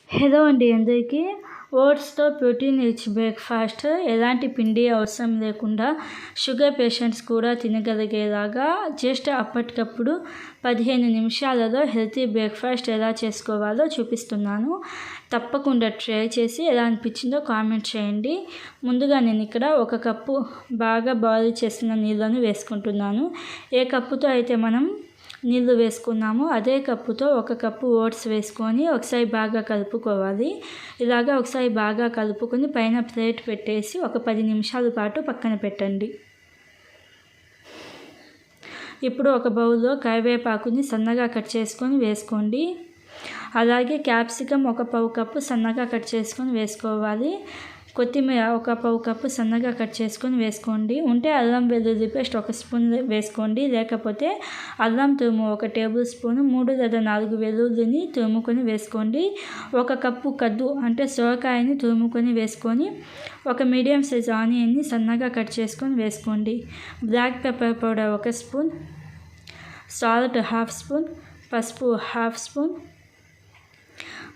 Hello అండి అందరికీ. ఓట్స్తో protein rich breakfast ఎలాంటి పిండి అవసరం లేకుండా షుగర్ పేషెంట్స్ కూడా తినగలిగేలాగా జస్ట్ అప్పటికప్పుడు 15 నిమిషాలలో హెల్తీ బ్రేక్ఫాస్ట్ ఎలా చేసుకోవాలో చూపిస్తున్నాను. తప్పకుండా ట్రై చేసి ఎలా అనిపించిందో కామెంట్ చేయండి. ముందుగా నేను ఇక్కడ 1 కప్పు బాగా బాయిల్ చేసిన నీళ్ళను వేసుకుంటున్నాను. ఏ కప్పుతో అయితే మనం నీళ్ళు వేసుకున్నాము అదే కప్పుతో 1 కప్పు ఓట్స్ వేసుకొని ఒకసారి బాగా కలుపుకోవాలి. ఇలాగా ఒకసారి బాగా కలుపుకొని పైన ప్లేట్ పెట్టేసి ఒక 10 నిమిషాల పాటు పక్కన పెట్టండి. ఇప్పుడు ఒక బౌల్లో కరివేపాకుని సన్నగా కట్ చేసుకొని వేసుకోండి. అలాగే క్యాప్సికమ్ 1 పావు కప్పు సన్నగా కట్ చేసుకొని వేసుకోవాలి. కొత్తిమీర 1 పావు కప్పు సన్నగా కట్ చేసుకొని వేసుకోండి. ఉంటే అల్లం వెల్లుల్లి పేస్ట్ 1 స్పూన్ వేసుకోండి. లేకపోతే అల్లం తురుము 1 టేబుల్ స్పూన్, 3 లేదా 4 వెల్లుల్లిని తురుముకొని వేసుకోండి. 1 కప్పు కద్దు అంటే సొరకాయని తురుముకొని వేసుకొని 1 మీడియం సైజ్ ఆనియన్ని సన్నగా కట్ చేసుకొని వేసుకోండి. Black pepper powder 1 spoon, salt 1/2 spoon, పసుపు 1/2 స్పూన్,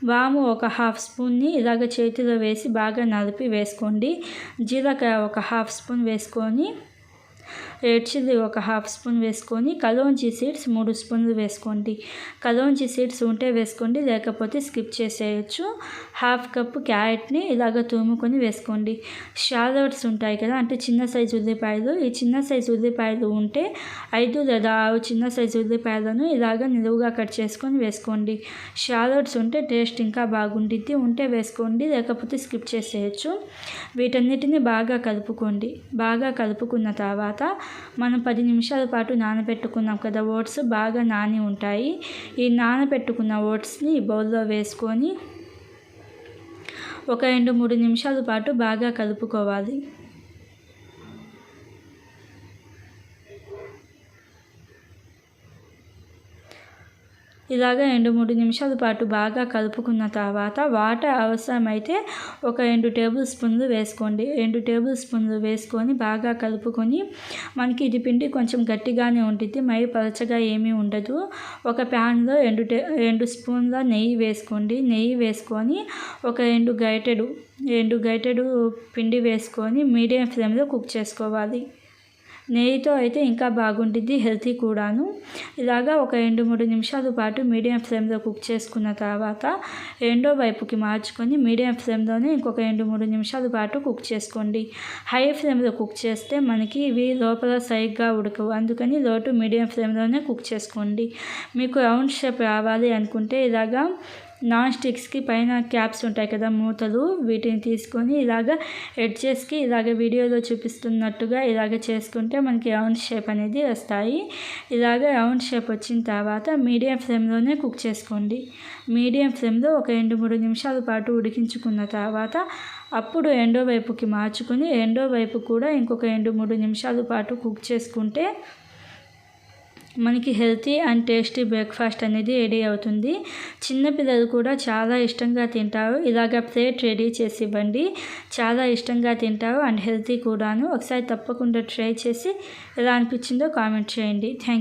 వాము 1/2 స్పూన్ని ఇలాగ చేతిలో వేసి బాగా నలిపి వేసుకోండి. జీలకర్ర 1/2 స్పూన్ వేసుకొని, రెడ్ చిల్లీ 1/2 స్పూన్ వేసుకొని, కలోంజీ సీడ్స్ 3 స్పూన్లు వేసుకోండి. కలోంజీ సీడ్స్ ఉంటే వేసుకోండి, లేకపోతే స్కిప్ చేసేయచ్చు. 1/2 కప్పు క్యారెట్ని ఇలాగ తురుముకొని వేసుకోండి. షాలోట్స్ ఉంటాయి కదా, అంటే చిన్న సైజు ఉల్లిపాయలు. ఈ చిన్న సైజు ఉల్లిపాయలు ఉంటే 5 లేదా 6 చిన్న సైజు ఉల్లిపాయలను ఇలాగ నిలువుగా కట్ చేసుకొని వేసుకోండి. షాలోట్స్ ఉంటే టేస్ట్ ఇంకా బాగుంటుంది. ఉంటే వేసుకోండి, లేకపోతే స్కిప్ చేసేయచ్చు. వీటన్నిటిని బాగా కలుపుకోండి. బాగా కలుపుకున్న తర్వాత మనం 10 నిమిషాల పాటు నానబెట్టుకున్నాం కదా ఓట్స్, బాగా నాని ఉంటాయి. ఈ నానబెట్టుకున్న ఓట్స్ని ఈ బౌల్లో వేసుకొని ఒక 2-3 నిమిషాల పాటు బాగా కలుపుకోవాలి. ఇలాగ 2-3 నిమిషాల పాటు బాగా కలుపుకున్న తర్వాత వాటర్ అవసరమైతే ఒక 2 టేబుల్ స్పూన్లు వేసుకోండి. 2 టేబుల్ స్పూన్లు వేసుకొని బాగా కలుపుకొని, మనకి ఇది పిండి కొంచెం గట్టిగానే ఉంటుంది, మరీ పలచగా ఏమీ ఉండదు. ఒక ప్యాన్లో 2 స్పూన్ల నెయ్యి వేసుకోండి. నెయ్యి వేసుకొని ఒక 2 గరిటెడు పిండి వేసుకొని మీడియం ఫ్లేమ్లో కుక్ చేసుకోవాలి. నెయ్యితో అయితే ఇంకా బాగుంటుంది, హెల్తీ కూడాను. ఇలాగా ఒక 2-3 నిమిషాల పాటు మీడియం ఫ్లేమ్లో కుక్ చేసుకున్న తర్వాత రెండో వైపుకి మార్చుకొని మీడియం ఫ్లేమ్లోనే ఇంకొక 2-3 నిమిషాల పాటు కుక్ చేసుకోండి. హై ఫ్లేమ్లో కుక్ చేస్తే మనకి ఇవి లోపల సరిగ్గా ఉడకవు. అందుకని లో టు మీడియం ఫ్లేమ్లోనే కుక్ చేసుకోండి. మీకు రౌండ్ షేప్ రావాలి అనుకుంటే ఇలాగా నాన్ స్టిక్స్కి పైన క్యాప్స్ ఉంటాయి కదా, మూతలు, వీటిని తీసుకొని ఇలాగ ఎడ్జెస్కి ఇలాగ వీడియోలో చూపిస్తున్నట్టుగా ఇలాగ చేసుకుంటే మనకి రౌండ్ షేప్ అనేది వస్తాయి. ఇలాగ రౌండ్ షేప్ వచ్చిన తర్వాత మీడియం ఫ్లేమ్లోనే కుక్ చేసుకోండి. మీడియం ఫ్లేమ్లో ఒక 2-3 నిమిషాల పాటు ఉడికించుకున్న తర్వాత అప్పుడు రెండో వైపుకి మార్చుకొని రెండో వైపు కూడా ఇంకొక 2-3 నిమిషాల పాటు కుక్ చేసుకుంటే మనకి హెల్తీ అండ్ టేస్టీ బ్రేక్ఫాస్ట్ అనేది రెడీ అవుతుంది. చిన్నపిల్లలు కూడా చాలా ఇష్టంగా తింటారు. ఇలాగ ప్లేట్ రెడీ చేసి ఇవ్వండి, చాలా ఇష్టంగా తింటారు అండ్ హెల్తీ కూడాను. ఒకసారి తప్పకుండా ట్రై చేసి ఎలా అనిపించిందో కామెంట్ చేయండి. Thank you.